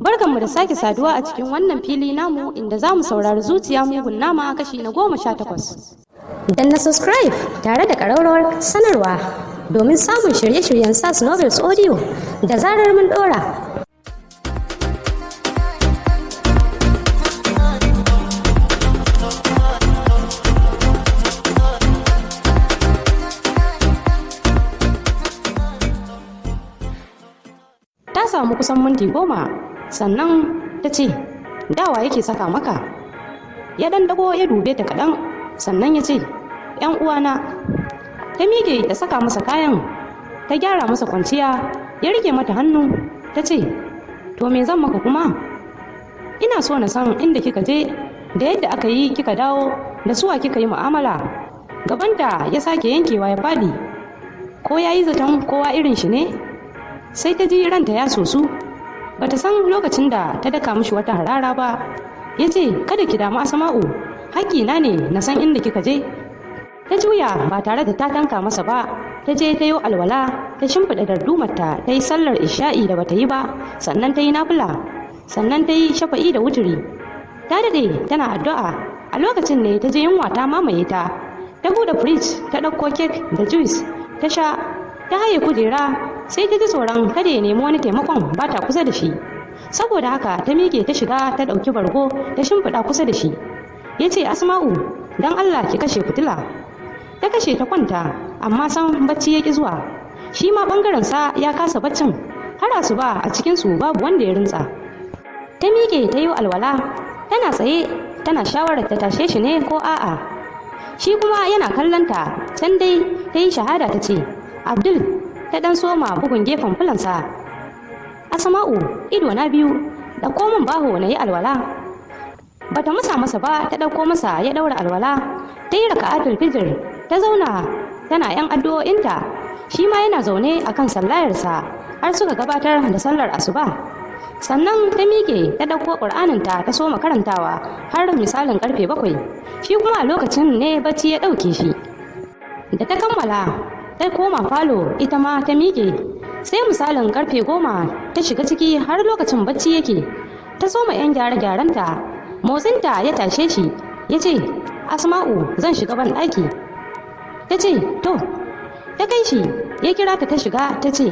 Barkanmu da sake saduwa a cikin wannan fili namu inda za mu saurari zuciya mugun nama kashi na 18. Danna subscribe tare da ƙararrawar sanarwa domin samun shirye-shiryen SAS Novels Audio da zarar mun ɗora. Ta samu kusan minti 10 sannan ta ce, dawa yake saka maka? Ya ɗan dago ya dube ta kaɗan sannan ya ce, ‘yan uwana. Ta miƙe ta saka masa kayan, ta gyara masa kwanciya, ya rike mata hannu, ta ce, to me zan maka kuma? Ina so na san inda kika je da yadda aka yi kika dawo da suwa kika yi mu'amala. Gabanta ya sake yankewa ya faɗi. Ko ya yi zaton kowa irin shi ne? Sai ta ji ranta ya sosu. Bata san lokacin da ta daka mishi wata harara ba. Ya ce, kada ki damu Asma'u, haƙƙina ne na san inda kika je. Ta juya ba tare da ta tanka masa ba. Ta je ta yi alwala, ta shimfiɗa dardumarta, ta yi sallar isha'i da bata yi ba, sannan ta yi nafila, sannan ta yi shafa'i da wuturi. Ta daɗe tana addu'a. A lokacin ne ta je yunwa ta mamaye ta. Ta buɗe firij, ta ɗauko kek da juice, ta sha, ta haye kujera. Sai ta ji tsoron kada ya nemi wani taimakon ba ta kusa da shi. Saboda haka ta miƙe ta shiga ta ɗauki bargo ta shimfiɗa kusa da shi. Ya ce, Asma'u, don Allah ki kashe fitila. Ta kashe ta kwanta, amma san bacci ya ƙi zuwa. Shi ma ɓangarensa ya kasa baccin, har asuba a cikinsu babu wanda ya rintsa. Ta miƙe ta yi alwala, tana tsaye tana shawarar ta tashe shi ne ko a'a. Shi kuma yana kallonta, can dai ta yi shahada ta ce, Abdul. Ta dan soma bugun gefen fulansa. Asma'u, ido na biyu, ɗauko min baho na yi alwala. Bata musa masa ba, ta ɗauko masa ya ɗaura alwala. Ta yi raka'atul fijr, ta zauna tana yan addu'o'inta. Shi ma yana zaune akan sallayarsa har suka gabatar da sallar asuba. Sannan ta miƙe ta ɗauko ƙur'aninta ta soma karantawa har misalin karfe 7. Shi kuma a lokacin ne bacci ya ɗauke shi. Da ta kammala ta koma falo, ita ma ta miƙe. Sai misalin karfe 10 ta shiga ciki har lokacin bacci yake. Ta soma 'yan gyare-gyarenta. Motsinta ya tashe shi. Ya ce, Asma'u, zan shiga ban ɗaki. Ta ce, to. Ta kai shi, ya kira ta shiga, ta ce,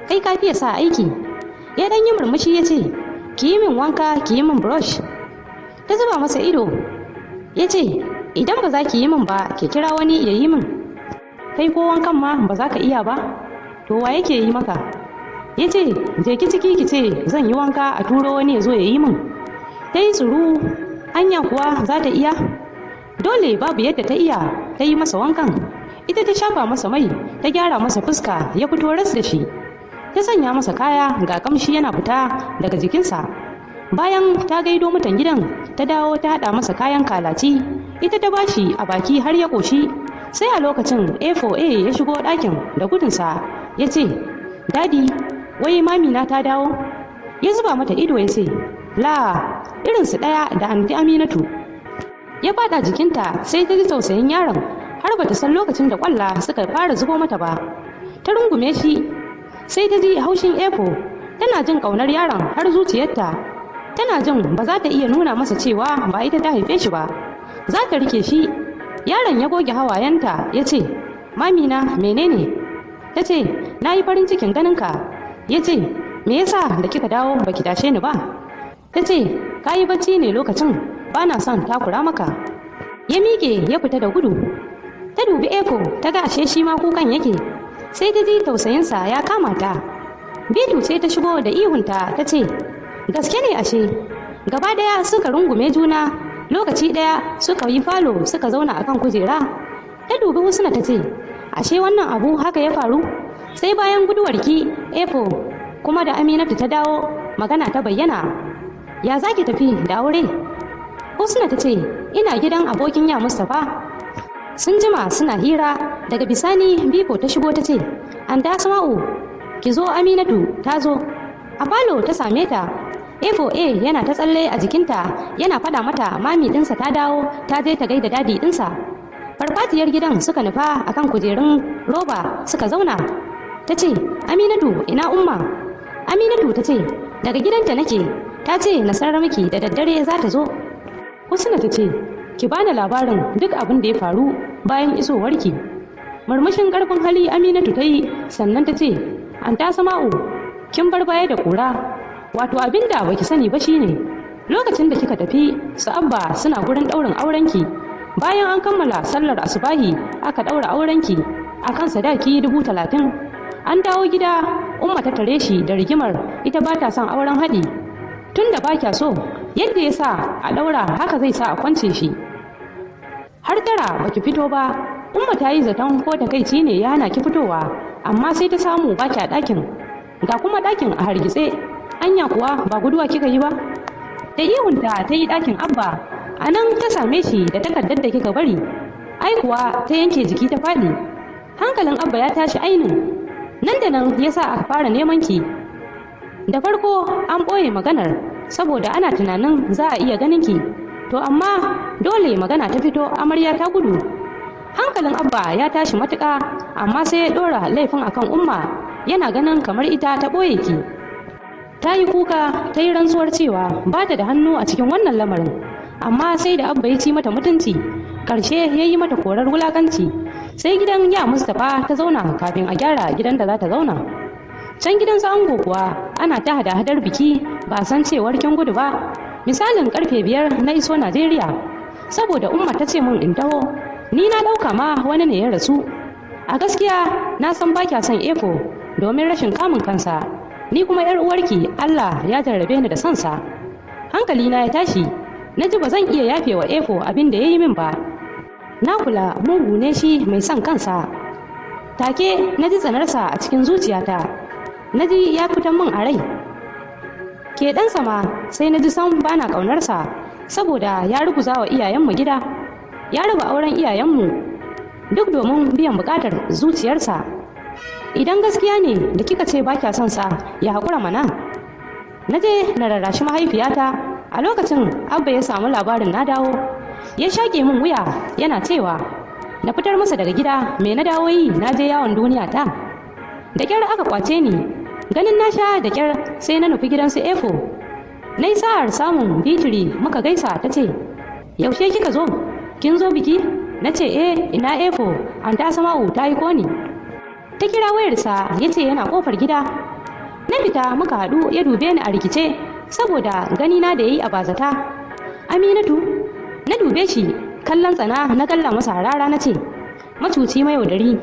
kai ka fiye sa aiki. Ya ɗan yi murmushi ya ce, ki yi min wanka, ki yi min brush. Ta zuba masa ido. Ya ce, idan ba za ki yi min ba, ki kira wani ya yi min. Kai ko wankan ma ba za ka iya ba, to wa yake yi maka? Ya ce, je ki ciki ki ce zan yi wanka a turo wani ya zo ya yi min. Ta yi tsuru, anya kuwa za ta iya? Dole babu yadda ta iya, ta yi masa wankan. Ita ta shafa masa mai, ta gyara masa fuska, ya fito ras da shi. Ta sanya masa kaya, ga kamshi yana fita daga jikinsa. Bayan ta gaido mutan gidan, ta dawo ta haɗa masa kayan kalaci. Ita ta bashi a baki har ya ƙoshi. Sai a lokacin A4A ya shigo ɗakin da gudunsa. Ya ce, Dadi, wai mamina ta dawo? Ya zuba mata ido ya ce, la, irinsu ɗaya da anti Aminatu. Ya faɗa jikinta, sai ta ji tausayin yaron, har bata san lokacin da ƙwalla suka fara zubo mata ba. Ta rungume shi, sai ta ji haushin A4. Tana jin ƙaunar yaron har zuciyarta. Tana jin ba za ta iya nuna masa cewa ba ita ta haife shi ba. Za ta rike shi. Yaron ya goge hawayenta ya ce, Mamina, menene? Ta ce, na yi farin cikin ganinka. Ya ce, me yasa da kika dawo baki tashe ni ba? Ta ce, ka yi bacci ne lokacin, ba na son takura maka. Ya miƙe ya fita da gudu. Ta dubi Eko, ta ga ashe shi ma kukan yake. Sai ta ji tausayinsa ya kama ta. Bitu sai ta shigo da ihunta ta ce, gaske ne ashe. Gaba daya suka rungume juna. Lokaci ɗaya suka yi falo suka zauna akan kujera. Ta dubi Husna ta ce, ashe wannan abu haka ya faru? Sai bayan guduwarki Efo kuma da Aminatu ta dawo, magana ta bayyana. Ya zaki tafi da aure? Husna ta ce, ina gidan abokin ya Mustapha. Sun jima suna hira. Daga bisani Biko ta shigo ta ce, Anda Asma'u, ki zo, Aminatu ta zo. A falo ta same ta. A4A yana ta tsalle a jikinta, yana fada mata mami ɗinsa ta dawo, ta je ta gaida dadi ɗinsa. Farfatiyar gidan suka nufa akan kujerun roba suka zauna. Ta ce, Aminatu, ina umma? Aminatu ta ce, daga gidanta nake, ta ce na sanar miki da daddare za ta zo. Husna ta ce, ki bani labarin duk abin da ya faru bayan isowarki. Murmushin karfin hali Aminatu ta yi, sannan ta ce, an ta Sama'u, kin bar baya da kura. Wato abin da baki sani ba shine lokacin da kika tafi su Abba suna gurin daurin aurenki. Bayan an kammala sallar asubahi aka daura aurenki akan sadaki 30,000. An dawo gida Umma ta tare shi da rigimar ita ba ta son auren haɗi. Tunda ba kya so, yadda ya sa a daura haka zai sa a kwance shi. Har tara baki fito ba, Umma ta yi zaton ko takaici ne ya hana ki fitowa, amma sai ta samu ba kya ɗakin. Ga kuma ɗakin a hargitse, anya kuwa ba guduwa kika yi ba? Da ihunta ta yi ɗakin Abba, a nan ta same shi da takardar da kika bari. Ai kuwa ta yanke jiki ta faɗi. Hankalin Abba ya tashi ainin. Nan da nan ya sa aka fara neman ki. Da farko an ɓoye maganar saboda ana tunanin za a iya ganin ki. To amma dole magana ta fito, amarya ta gudu. Hankalin Abba ya tashi matuƙa, amma sai ya ɗora laifin akan Umma, yana ganin kamar ita ta ɓoye ki. Ta yi kuka, ta yi rantsuwar cewa ba ta da hannu a cikin wannan lamarin, amma sai da Abba ya ci mata mutunci, ƙarshe ya yi mata korar wulakanci. Sai gidan ya Mustapha ta zauna kafin a gyara gidan da za ta zauna. Can gidan su ango kuwa ana ta hada-hadar biki, ba san cewar kin gudu ba. Misalin karfe 5 na iso Najeriya, saboda Umma ta ce min in taho. Ni na ɗauka ma wani ne ya rasu. A gaskiya na san ba kya son Efo domin rashin kamun kansa, ni kuma yar uwarki Allah ya jarrabe ni da sansa. Hankali na ya tashi, na ji ba zan iya yafe wa Efo abin da ya yi min ba. Na kula mugu ne shi mai son kansa. Take na ji tsanarsa a cikin zuciyata, na ji ya fitan min a rai. Ke ɗansa ma sai na ji san bana ƙaunarsa, saboda ya ruguza wa iyayenmu gida, ya raba auren iyayenmu duk domin biyan buƙatar zuciyarsa. Idan gaskiya ne da kika ce ba kya son sa, ya haƙura mana. Na je na rarrashi mahaifiyata. A lokacin Abba ya samu labarin na dawo, ya shaƙe min wuya yana cewa na fitar masa daga gida, me na dawo yi, na je yawon duniya ta. Da kyar aka kwace ni, ganin na sha da kyar sai na nufi gidansu Efo. Na yi sa'ar samun bitiri muka gaisa. Ta ce, yaushe kika zo? Kin zo biki? Na ce, ina Efo, an ta Sama'u ta yi koni. Ta kira wayarsa ya ce yana kofar gida. Na fita muka haɗu, ya dube ni a rikice saboda ganina da ya yi a bazata. Aminatu, na dube shi kallon tsana, na kalla masa rara, na ce, macuci mayaudari.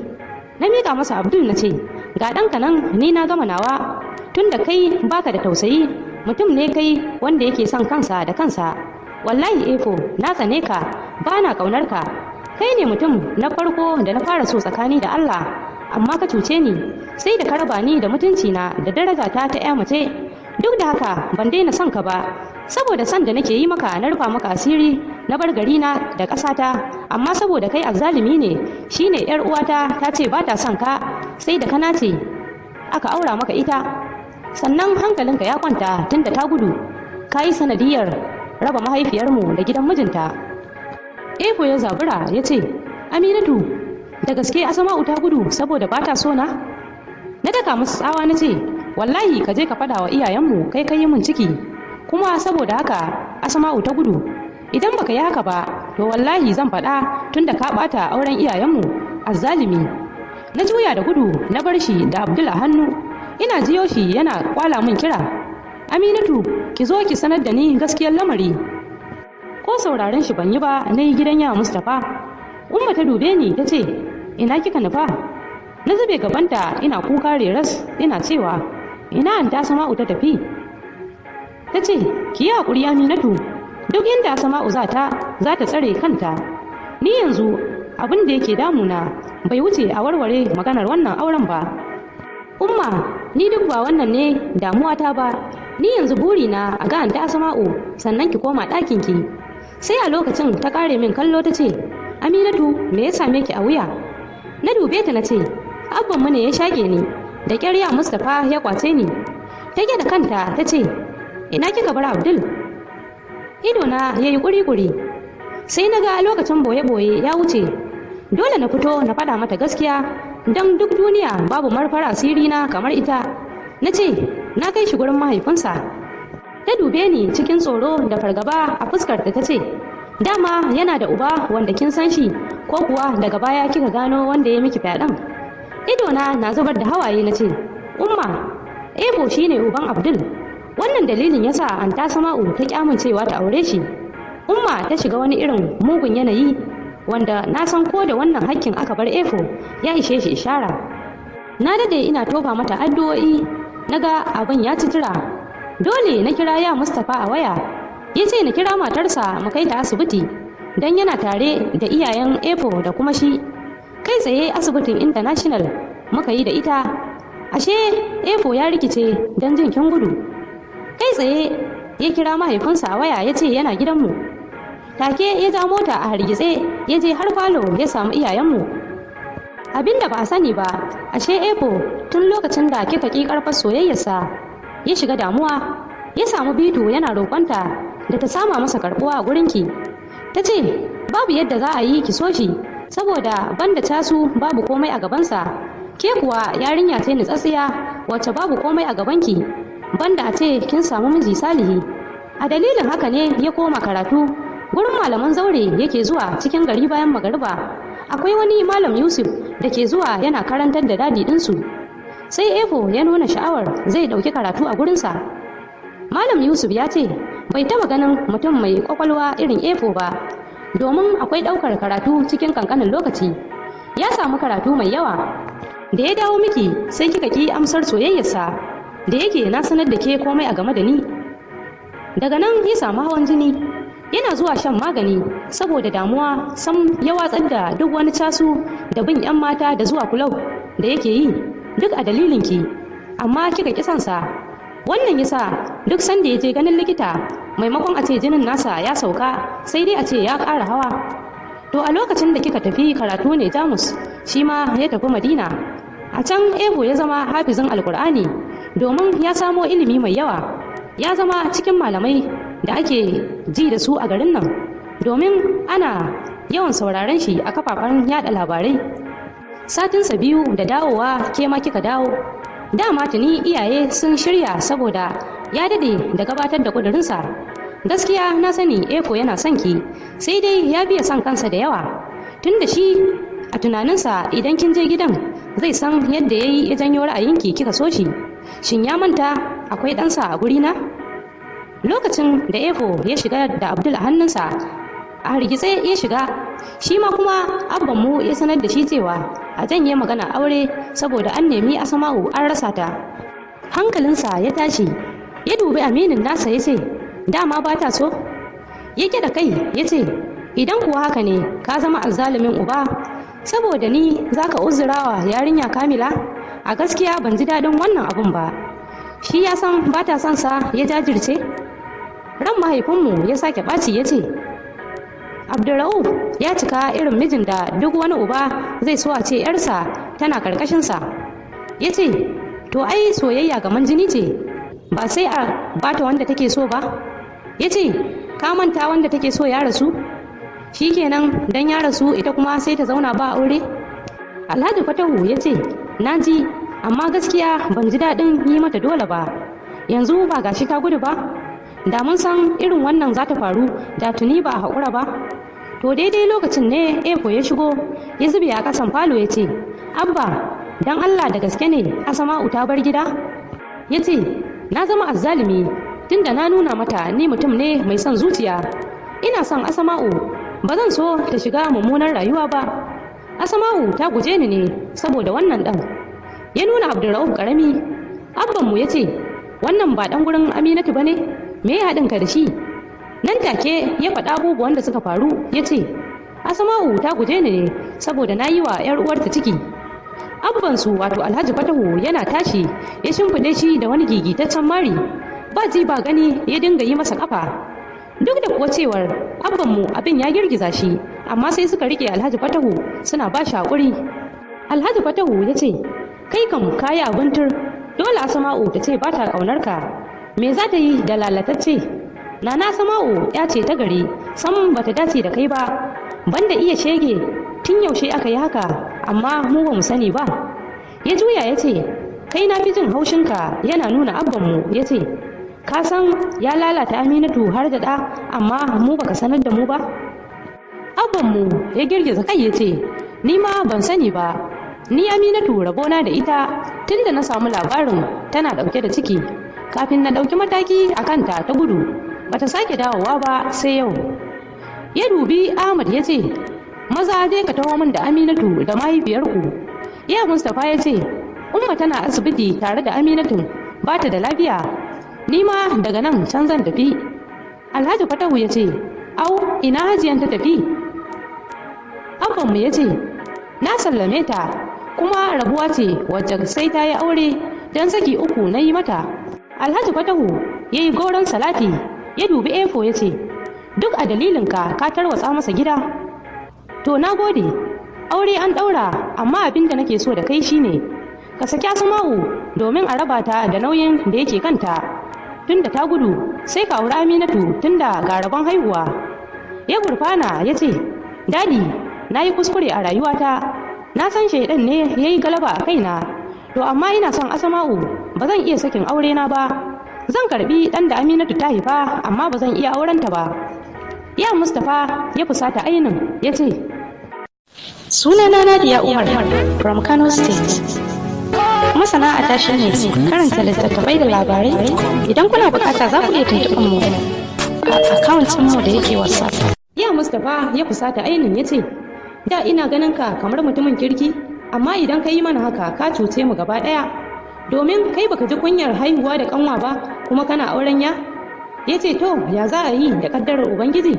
Na miƙa masa Abdul na ce, ga ɗanka nan, ni na gama nawa. Tun da kai baka da tausayi, mutum ne kai wanda yake son kansa da kansa. Wallahi Efo, na tsane ka, ba na ƙaunar ka. Kai ne mutum na farko da na fara so tsakani da Allah, amma ka cuce ni, sai da ka raba ni da mutunci na da darajata ta ƴa mace. Duk da haka ban daina son ka ba, saboda son da nake yi maka na rufa maka asiri, na bar gari na da ƙasata, amma saboda kai azzalumi ne, shine ƴar uwata ta ce ba ta son ka, sai da ka nace aka aura maka ita. Sannan hankalinka ya kwanta tunda ta gudu, ka yi sanadiyar raba mahaifiyarmu da gidan mijinta. Efo ya zabura ya ce, Aminatu, da gaske Asama'u ta gudu saboda ba ta so na? Na daka musu tsawa na ce, wallahi ka je ka fada wa iyayenmu kai kai min ciki, kuma saboda haka Asama'u ta gudu. Idan baka yi haka ba, to wallahi zan faɗa tunda ka ɓata auren iyayenmu, azzalimi. Na juya da gudu na bar shi da Abdul a hannu, ina jiyo shi yana kwala min kira, Aminatu, ki zo ki sanar da ni gaskiyar lamari. Ko sauraren shi ban yi ba, na yi gidan ya Mustapha. Umma ta dube ni ta ce, ina kika nufa? Na zube gabanta ina kuka reras, ina cewa, ina an ta Sama'u ta tafi? Ta ce, ki yi haƙuri Aminatu, duk inda Sama'u za ta tsare kanta. Ni yanzu abin da yake damuna bai wuce a warware maganar wannan auren ba. Umma, ni duk ba wannan ne damuwata ba, ni yanzu burina a ga an ta Sama'u sannan ki koma ɗakinki. Sai a lokacin ta ƙare min kallo ta ce, Aminatu, me ya same ki a wuya? Na dube ta na ce, abban mu ne ya shage ni, da ƙyar ya Mustapha ya kwace ni. Ta da kanta ta ce, ina kika bar Abdul? Idona ya yi ƙuri-ƙuri. Sai na ga lokacin boye-boye ya wuce, dole na fito na faɗa mata gaskiya, don duk duniya babu marfara asiri na kamar ita. Na ce, na kai shi gurin mahaifinsa. Ta dube ni cikin tsoro da fargaba a fuskarta ta ce, dama yana da uba wanda kin san shi ko kuwa daga baya kika gano wanda ya miki fyaɗen? Idona na zubar da hawaye na ce, Umma, Ebo shine uban Abdul. Wannan dalilin yasa an ta Sama'u ta kyamuncewa ta aure shi. Umma ta shiga wani irin mugun yanayi wanda na san ko da wannan hakkin aka bar Efo ya ishe shi ishara. Na dade ina tofa mata addu'o'i, naga abin ya citira. Dole na kira ya Mustapha a waya. Ya ce na kira matarsa mu kai ta asibiti dan yana tare da iyayen Efo da kuma shi. Kai tsaye asibitin International muka yi da ita. Ashe Efo ya rikice dan jin kin gudu. Kai tsaye ya kira mahaifinsa a waya ya ce yana gidanmu. Take ya ja mota a hargitse ya je har falo ya samu iyayenmu. Abinda ba a sani ba, ashe Efo tun lokacin da kika ki karfar soyayyarsa ya shiga damuwa, ya samu Bitu yana roƙonta da ta sama masa karbuwa a gurinki. Ta ce babu yadda za a yi ki so shi saboda banda tasu babu komai a gabansa. Ke kuwa yarinya ce nitsatsiya wacce babu komai a gabanki banda a ce kin samu miji salihi. A dalilin haka ne ya koma karatu gurin malaman zaure yake zuwa cikin gari bayan magariba. Akwai wani malam Yusuf da ke zuwa yana karantar da dadi ɗinsu. Sai Efo ya nuna sha'awar zai ɗauki karatu a gurinsa. Malam Yusuf ya ce bai taɓa ganin mutum mai ƙwaƙwalwa irin Efo ba, domin akwai ɗaukar karatu cikin ƙanƙanin lokaci. Ya samu karatu mai yawa. Da ya dawo miki sai kika ki amsar soyayyarsa, da yake na sanar da ke komai a game da ni. Daga nan ya samu hawan jini, yana zuwa shan magani saboda damuwa, sam ya watsar da duk wani casu da bin 'yan mata da zuwa kulau da yake yi, duk a dalilinki, amma kika ki sansa. Wannan yasa duk sanda ya je ganin likita, maimakon a ce jinin nasa ya sauka sai dai a ce ya ƙara hawa. To a lokacin da kika tafi karatu ne Jamus, shi ma ya tafi Madina. A can Ebo ya zama hafizin Alkur'ani domin ya samo ilimi mai yawa. Ya zama cikin malamai da ake ji da su a garin nan, domin ana yawan sauraron shi a kafafen yada labarai. Satinsa 2 da dawowa ke ma kika dawo. Dama tuni iyaye sun shirya saboda ya dade da gabatar da kudurinsa. Gaskiya na sani Eko yana son ki, sai dai ya biya son kansa da yawa. Tun da shi a tunaninsa idan kin je gidan zai san yadda ya yi ya janyo ra'ayinki kika so shi. Shin ya manta akwai ɗansa a gurina? Lokacin da Efo ya shiga da Abdul a hannunsa, a hargitse ya shiga, shi ma kuma abbanmu ya sanar da shi cewa a janye magana aure saboda an nemi Asma'u an rasa ta. Hankalinsa ya tashi, ya dubi aminin nasa ya ce, dama ba ta so? Ya da kai ya ce, idan kuwa haka ne ka zama azzalumin uba, saboda ni za ka uzurawa yarinya Kamila? A gaskiya ban ji daɗin wannan abun ba. Shi ya san ba ta son sa ya jajirce? Ran mahaifinmu ya sake ɓaci ya ce, Abdurrauf ya cika irin mijin da duk wani uba zai so a ce ‘yarsa tana ƙarƙashinsa. Ya ce, to ai soyayya gaman jini ce, ba sai a bata wanda take so ba. Ya ce, ka manta wanda take so ya rasu? Shi kenan dan ya rasu ita kuma sai ta zauna ba aure? Alhaji Fatahu ya ce, na ji, amma gaskiya ban ji daɗin yi mata dole ba. Yanzu ba gashi ta gudu ba? Da mun san irin wannan za ta faru da tuni ba a haƙura ba. To daidai lokacin ne Efo ya shigo, ya zube a ƙasan falo ya ce, Abba, dan Allah da gaske ne Asma'u ta bar gida? Ya ce, na zama azzalumi tunda na nuna mata ni mutum ne mai son zuciya. Ina son Asma'u, ba zan so ta shiga mummunar rayuwa ba. Asma'u ta guje ni ne saboda wannan ɗan. Ya nuna Abdurrauf ƙarami. Abbanmu ya ce, wannan ba ɗan gurin Aminatu ba ne? Me ya haɗin ka da shi? Nan take ya faɗa abubuwan da suka faru ya ce, Asma'u ta guje ni ne saboda na yi wa 'yar uwarta ciki. Abbansu wato Alhaji Fatahu yana tashi ya shimfiɗe shi da wani gigitaccen mari. Ba ji ba gani ya dinga yi masa kafa. Duk da kuwa cewar abbanmu abin ya girgiza shi, amma sai suka rike Alhaji Fatahu suna ba shi haƙuri. Alhaji Fatahu ya ce, kai kam kayi abin tur, dole Asma'u ta ce ba ta ƙaunar ka. Me za ta yi da lalatacce? Nana Asma'u ya ce ta gari, sam ba ta dace da kai ba. Banda iya shege, tun yaushe aka yi haka, amma mu ba mu sani ba. Ya juya ya ce, kai na fi jin haushinka yana nuna abbanmu ya ce, ka san ya lalata Aminatu har da ɗa amma mu baka sanar da mu ba? Abbanmu ya girgiza kai ya ce, ni ma ban sani ba, ni Aminatu rabona da ita tun da na samu labarin tana ɗauke da ciki, kafin na ɗauki mataki a kanta ta gudu, bata sake dawowa ba sai yau. Ya dubi Ahmad ya ce, maza je ka taho min da Aminatu da mahaifiyarku. Ya Mustapha ya ce, Umma tana asibiti tare da Aminatu, ba ta da lafiya, ni ma daga nan can zan tafi. Alhaji Fatahu ya ce, au ina Hajiyan ta tafi? Abbanmu ya ce, na sallame ta, kuma rabuwa ce wacce sai ta yi aure don saki 3 na yi mata. Alhaji Fatahu ya yi goron salati, ya dubi Efo ya ce, duk a dalilinka ka tarwatsa masa gida. To na gode, aure an ɗaura, amma abin da nake so da kai shine ka saki Asma'u domin a raba ta da nauyin da yake kanta. Tunda ta gudu sai ka auri Aminatu tunda ga rabon haihuwa. Ya gurfana ya ce, dadi na yi kuskure a rayuwata, na san shaidan ne ya yi galaba a kaina, to amma ina son Asma'u, ba zan iya sakin aure na ba. Zan karbi ɗan da Aminatu ta haifa amma ba zan iya aurenta ba. Ya Mustapha ya fusata ainin ya ce, sunana Nadia Umar from Kano State. Masana a tashin ne karanta littattafai da labarai. Idan kuna bukata za ku iya tuntuɓar mu a akawuntin mu da yake WhatsApp. Ya Mustapha ya fusata ainin ya ce, da ina ganin ka kamar mutumin kirki, amma idan ka yi mana haka ka cuce mu gaba ɗaya. Domin kai baka ji kunyar haihuwa da kanwa ba kuma kana auren ya? Ya ce to ya za a yi da kaddarar Ubangiji?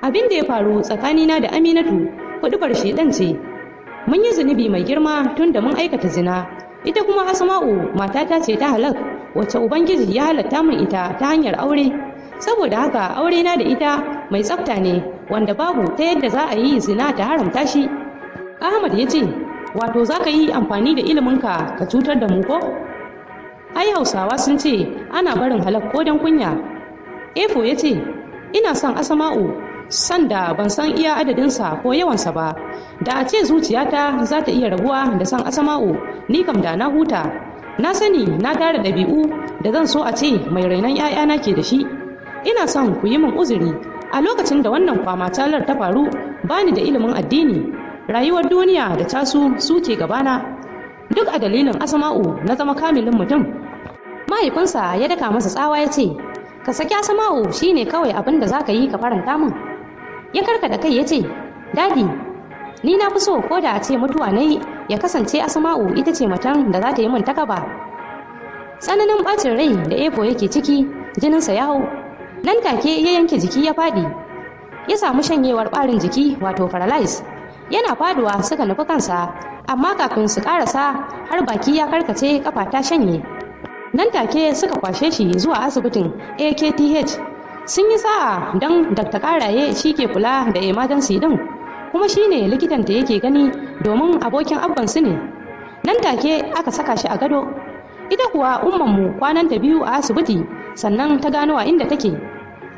Abin da ya faru tsakanina da Aminatu huɗubar shedan ce. Mun yi zunubi mai girma tun da mun aikata zina. Ita kuma Asma'u matata ce ta halak wacce Ubangiji ya halatta min ita ta hanyar aure. Saboda haka aure na da ita mai tsafta ne wanda babu ta yadda za a yi zina ta haramta shi. Ahmad ya ce, wato za ka yi amfani da iliminka ka cutar da mu ko? Ai Hausawa sun ce ana barin halak ko don kunya. Efo ya ce, ina son Asma'u, san da ban san iya adadinsa ko yawansa ba. Da a ce zuciyata za ta iya rabuwa da san Asma'u, ni kam da na huta. Na sani na tara ɗabi'u da zan so a ce mai rainon 'ya'yana ke da shi. Ina son ku yi min uzuri, a lokacin da wannan kwamatalar ta faru bani da ilimin addini. Rayuwar duniya da tasu suke gabana. Duk a dalilin Asma'u na zama kamilin mutum. Mahaifinsa ya daka masa tsawa ya ce, ka saki Asma'u shine kawai abin da za ka yi ka faranta min. Ya karkada kai ya ce, dadi ni na fi so ko da a ce mutuwa na yi ya kasance Asma'u ita ce matan da za ta yi min takaba. Tsananin bacin rai da Efo yake ciki, jininsa ya hau. Nan take ya yanke jiki ya faɗi. Ya samu shanyewar ɓarin jiki wato paralyze. Yana faduwa suka nufi kansa, amma kafin su karasa har baki ya karkace kafa ta shanye. Nan take suka kwashe shi zuwa asibitin AKTH. Sun yi sa'a don Dr. Karaye shi ke kula da emergency din, kuma shi ne likitan da yake gani domin abokin abbansu ne. Nan take aka saka shi a gado. Ita kuwa ummanmu kwananta 2 a asibiti sannan ta gano a inda take.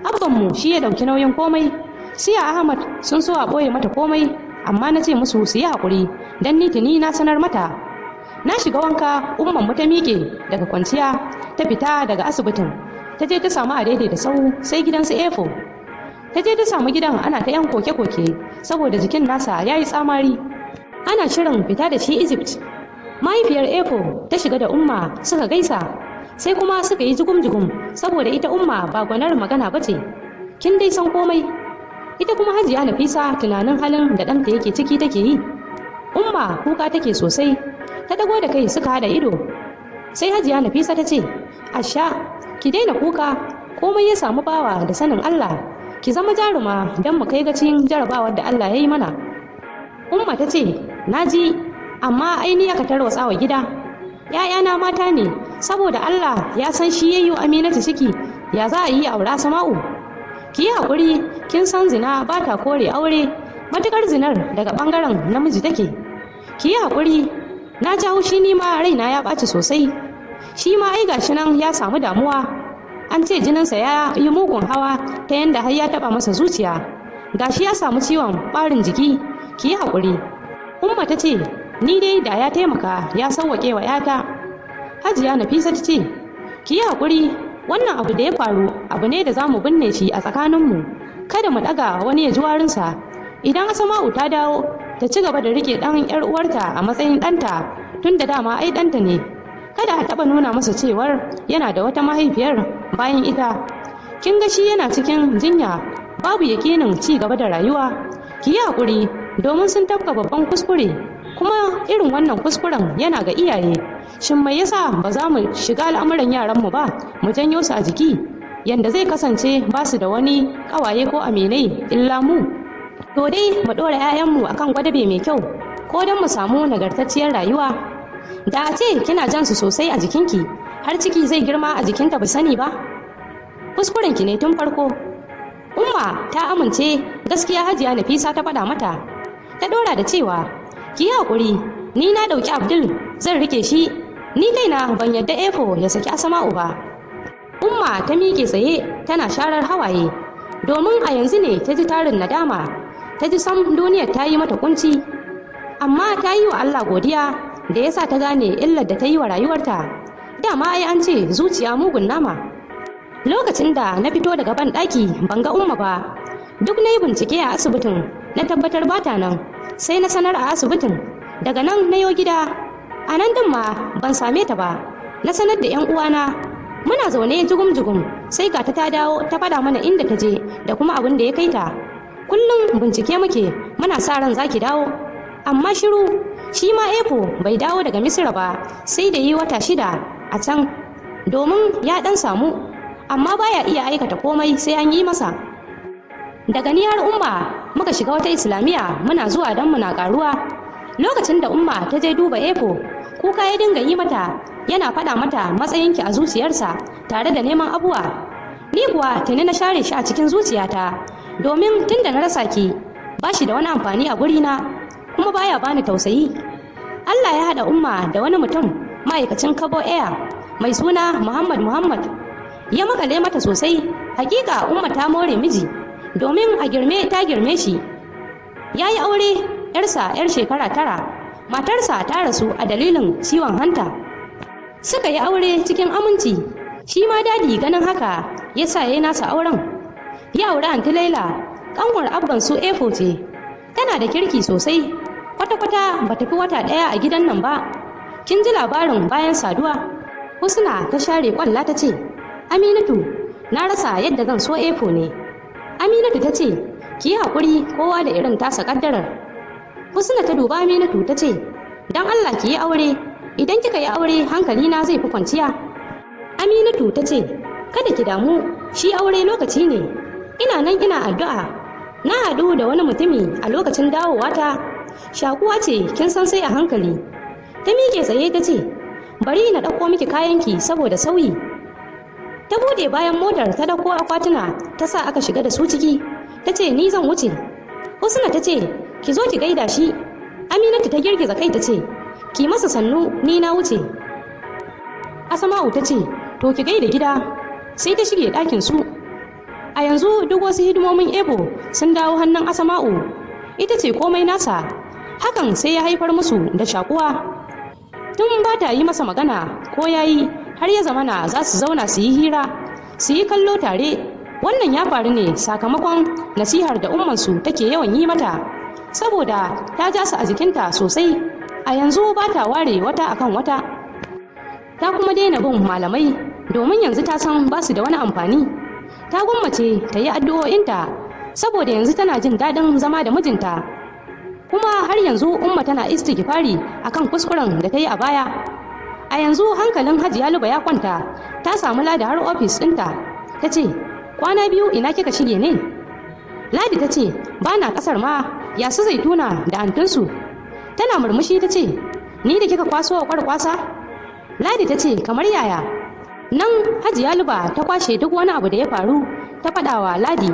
Abbanmu shi ya dauki nauyin komai. Siya Ahmad sun so a ɓoye mata komai, amma na ce musu su yi haƙuri don ni tuni na sanar mata. Na shiga wanka, ummanmu ta miƙe daga kwanciya ta fita daga asibitin. Ta je ta samu Adede da sau sai gidansu Efo. Ta je ta samu gidan ana ta yan koke-koke saboda jikin nasa ya yi tsamari. Ana shirin fita da shi Egypt. Mahaifiyar Efo ta shiga da umma suka gaisa, sai kuma suka yi jigum-jigum saboda ita umma ba gwanar magana ba ce. Kin dai san komai. Ita kuma Hajiya Nafisa tunanin halin da ɗanta yake ciki take yi. Umma kuka take sosai. Ta dago da kai suka hada ido. Sai Hajiya Nafisa ta ce, asha ki daina kuka, komai ya samu bawa da sanin Allah. Ki zama jaruma don mu kai gacin jarabawar da Allah ya yi mana. Umma ta ce, naji, amma aini aka tarwatsa wa gida. ‘Ya'yana mata ne, saboda Allah ya san shi ya yi wa Aminatu ciki, ya za a yi aure Asma'u. Ki yi haƙuri, kin san zina ba ta kore aure, matuƙar zinar daga ɓangaren namiji take. Ki yi haƙuri, na ji haushi ni ma raina ya ɓaci sosai. Shi ma ai gashi nan ya samu damuwa. An ce jininsa ya yi mugun hawa ta yanda har ya taɓa masa zuciya. Gashi ya samu ciwon ɓarin jiki, ki yi haƙuri. Umma ta ce, ni dai da ya taimaka ya sauwaƙe wa ‘yata. Hajiya Nafisa ta ce, ki yi haƙuri, wannan abu da ya faru abu ne da za mu binne shi a tsakaninmu, kada mu ɗaga wani ya ji warinsa. Idan Asma'u ta dawo ta ci gaba da rike ɗan 'yar uwarta a matsayin ɗanta, tun da dama ai ɗanta ne. Kada a taɓa nuna masa cewar yana da wata mahaifiyar bayan ita. Kin ga shi yana cikin jinya, babu yakinin ci gaba da rayuwa. Ki yi haƙuri domin sun tafka babban kuskure, kuma irin wannan kuskuren yana ga iyaye. Shin mai yasa ba za mu shiga al'amuran yaranmu ba, mu janyo su a jiki yanda zai kasance ba su da wani ƙawaye ko aminai illa mu? To dai mu ɗora 'ya'yanmu akan gwadabe mai kyau, ko don mu samu nagartacciyar rayuwa. Da a ce kina jan su sosai a jikinki, har ciki zai girma a jikinta ba sani ba. Kuskurenki ne tun farko. Umma ta amince gaskiya Hajiya Nafisa ta faɗa mata. Ta ɗora da cewa, ki yi haƙuri, ni na ɗauki Abdul zan rike shi, ni kaina ban yadda Efo ya saki Asma'u ba. Umma ta miƙe tsaye tana sharar hawaye, domin a yanzu ne ta ji tarin nadama, ta ji sam duniyar ta yi mata kunci. Amma ta yi wa Allah godiya da ya sa ta gane illar da ta yi wa rayuwarta. Dama ai an ce zuciya mugun nama. Lokacin da na fito daga ban ɗaki ban ga Umma ba, duk na yi bincike a asibitin na tabbatar bata nan, sai na sanar a asibitin. Daga nan na yo gida, a nan din ma ban same ta ba. Na sanar da 'yan uwana, muna zaune jugum-jugum, sai ga ta dawo ta faɗa mana inda ta je da kuma abin da ya kai ta. Kullum bincike muke, muna sa ran zaki dawo, amma shiru. Shi ma Efo bai dawo daga Misira ba, sai da yi wata 6 a can, domin ya ɗan samu, amma baya iya aikata komai sai an yi masa. Daga ni har Umma muka shiga wata Islamiyya, muna zuwa don muna karuwa. Lokacin da Umma ta je duba Efo, kuka ya dinga yi mata, yana faɗa mata matsayinki a zuciyarsa tare da neman abuwa. Ni kuwa tuni na share shi a cikin zuciyata, domin tun da na rasa ki ba shi da wani amfani a gurina, kuma baya bani tausayi. Allah ya haɗa Umma da wani mutum ma'aikacin Kabo Air mai suna Muhammad. Ya makale mata sosai. Hakika Umma ta more miji, domin a girme ta girme shi. Ya yi aure, 'yarsa 'yar shekara 9, matarsa ta rasu a dalilin ciwon hanta. Suka yi aure cikin aminci. Shi ma dadi ganin haka ya sa ya nasa auren. Ya aure Anti Laila, kanwar abban su Efo ce. Tana da kirki sosai, kwata-kwata ba ta fi wata 1 a gidan nan ba. Kin ji labarin bayan saduwa? Husna ta share kwalla ta ce, Aminatu, na rasa yadda zan so Efo ne. Aminatu ta ce, ki yi haƙuri, kowa da irin tasa ƙaddarar. Husna ta duba Aminatu ta ce, don Allah ki yi aure, idan kika yi aure hankalina zai fi kwanciya. Aminatu ta ce, kada ki damu, shi aure lokaci ne. Ina nan ina addu'a. Na haɗu da wani mutumi a lokacin dawowata. Shakuwa ce, kin san sai a hankali. Ta miƙe tsaye ta ce, bari na ɗauko miki kayanki saboda sauyi. Ta bude bayan motar ta dauko akwatuna ta sa aka shiga da su ciki. Ta ce, ni zan wuce. Husna ta ce, ki zo ki gaida shi. Aminatu ta girgiza kai ta ce, ki masa sannu, ni na wuce. Asma'u ta ce, to ki gaida gida. Sai ta shige ɗakin su. A yanzu duk wasu hidimomin Ebo sun dawo hannun Asma'u. Ita ce komai nasa. Hakan sai ya haifar musu da shakuwa. Tun ba ta yi masa magana ko yayi, har ya zamana za su zauna su yi hira, su yi kallo tare. Wannan ya faru ne sakamakon nasihar da ummansu take yawan yi mata, saboda ta ja su a jikinta sosai. A yanzu ba ta ware wata akan wata. Ta kuma daina bin malamai, domin yanzu ta san ba su da wani amfani. Ta gwammace ta yi addu'o'inta, saboda yanzu tana jin daɗin zama da mijinta. Kuma har yanzu Umma tana istighfari akan kuskuren da ta yi a baya. A yanzu hankalin Hajiya Luba ya kwanta, ta samu Ladi har ofis ɗinta. Ta ce, kwana 2 ina kika shige ne? Ladi ta ce, ba na ƙasar ma, ya su Zaituna da antinsu. Tana murmushi ta ce, ni da kika kwaso wa kwarkwasa? Ladi ta ce, kamar yaya? Nan Hajiya Luba ta kwashe duk wani abu da ya faru, ta faɗawa Ladi.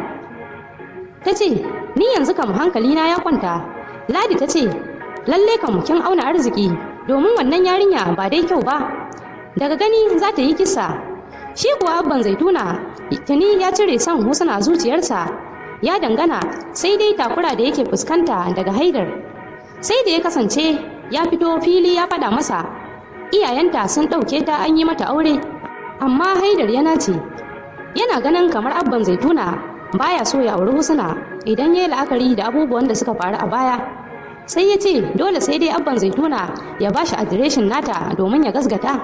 Ta ce, ni yanzu kam hankalina ya kwanta. Ladi ta ce, lalle kam kin auna arziki, domin wannan yarinya ba dai kyau ba. Daga gani za ta yi kisa. Shi kuwa abban Zaituna tuni ya cire son Husna zuciyarsa. Ya dangana sai dai takura da yake fuskanta daga Haidar. Sai da ya kasance ya fito fili ya faɗa masa. iyayenta sun ɗauke ta an yi mata aure, amma Haidar yana ce yana ganin kamar abban Zaituna baya so ya auri Husna idan ya yi la'akari da abubuwan da suka faru a baya. Sai ya ce dole sai dai abban Zaituna ya bashi adireshin nata domin ya gasgata.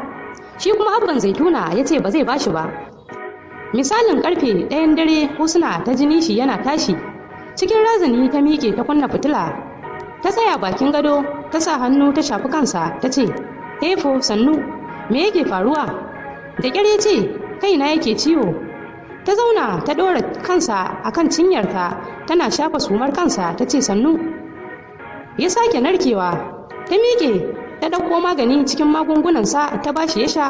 Shi kuma abban Zaituna ya ce ba zai bashi ba. Misalin karfe 1 dare Husna ta ji nishi yana tashi. Cikin razani ta miƙe ta kunna fitila. Ta tsaya bakin gado ta sa hannu ta shafi kansa ta ce, "Hefo sannu, me yake faruwa?" Da ƙyar ya ce, "Kaina yake ciwo." Ta zauna ta ɗora kansa akan cinyarta tana shafa sumar kansa ta ce sannu. Ya sake narkewa. Ta miƙe ta ɗauko magani cikin magungunansa ta bashi ya sha.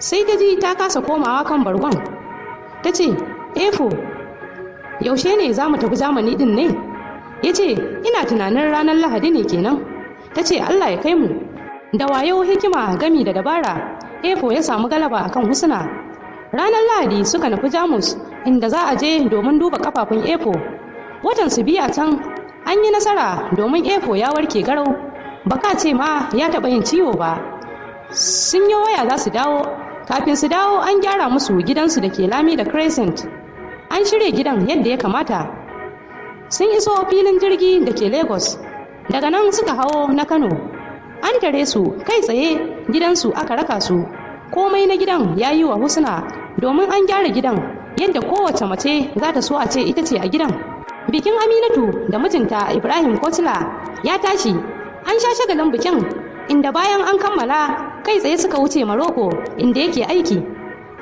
Sai ta ji ta kasa komawa kan bargon. Ta ce, "Efo, yaushe ne za mu tafi Jamani din ne?" Ya ce, "Ina tunanin ranar Lahadi ne kenan." Ta ce, "Allah ya kai mu." Da wayo, hikima gami da dabara, Efo ya samu galaba akan Husna. Ranar Lahadi suka nufi Jamus inda za a je domin duba kafafun Efo. Watan su biya can an yi nasara domin Efo ya warke garau. Baka ce ma ya taɓa yin ciwo ba. Sun yi waya za su dawo. Kafin su dawo an gyara musu gidansu da ke Lami da Crescent. An shirya gidan yadda ya kamata. Sun iso filin jirgi da ke Lagos. Daga nan suka hawo na Kano. An tare su kai tsaye gidansu aka raka su. Komai na gidan ya yi wa Husna domin an gyara gidan yadda kowace mace za ta so a ce ita ce a gidan. Bikin Aminatu da mijinta Ibrahim Kotila ya tashi. An sha shagalin bikin inda bayan an kammala kai tsaye suka wuce Maroko inda yake aiki.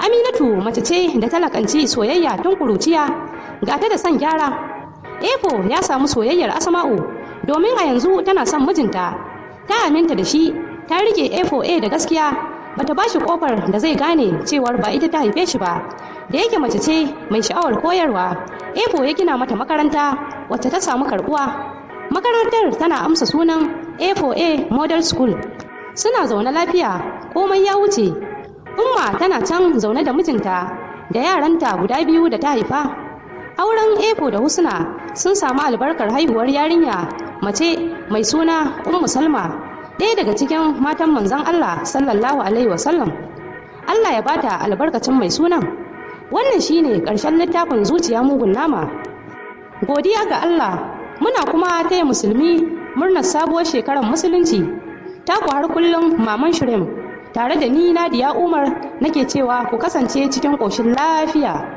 Aminatu mace ce da talakanci soyayya tun kuruciya, ga ta da son gyara. Efo ya samu soyayyar Asma'u domin a yanzu tana son mijinta. Ta aminta da shi, ta rike Efo da gaskiya, bata bashi kofar da zai gane cewar ba ita ta haife shi ba. Da yake mace ce mai sha'awar koyarwa, Efo ya gina mata makaranta wacce ta samu karbuwa. Makarantar tana amsa sunan F4A Model School. Suna zaune lafiya, komai ya wuce. Umma tana can zaune da mijinta da yaranta guda 2 da ta haifa. Auren Efo da Husna sun samu albarkar haihuwar yarinya mace mai suna Ummu Salma, ɗaya daga cikin matan manzon Allah sallallahu alaihi wasallam. Allah ya bata albarkacin mai sunan. Wannan shine ƙarshen littafin Zuciya Mugun Nama. Godiya ga Allah, muna kuma taya musulmi murnar sabuwar shekarar musulunci. Taku har kullum Maman Shirem, tare da ni Nadiya Umar nake cewa ku kasance cikin ƙoshin lafiya.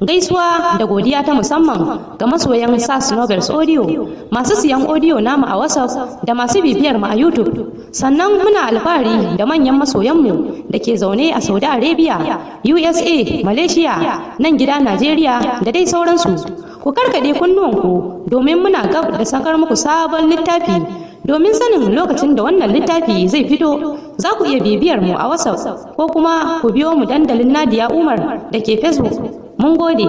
Gaisuwa da godiya ta musamman ga masoyan SAS Novels Audio, masu siyan audio namu a WhatsApp da masu bibiyar mu a YouTube. Sannan muna alfahari da manyan masoyanmu da ke zaune a Saudi Arabia, USA, Malaysia, nan gida Najeriya da dai sauransu. Ku karkade kunnuwanku domin muna gab da sakar muku sabon littafi. Domin sanin lokacin da wannan littafi zai fito, za ku iya bibiyar mu a WhatsApp ko kuma ku biyo mu dandalin Nadiya Umar da ke Facebook. Mun gode.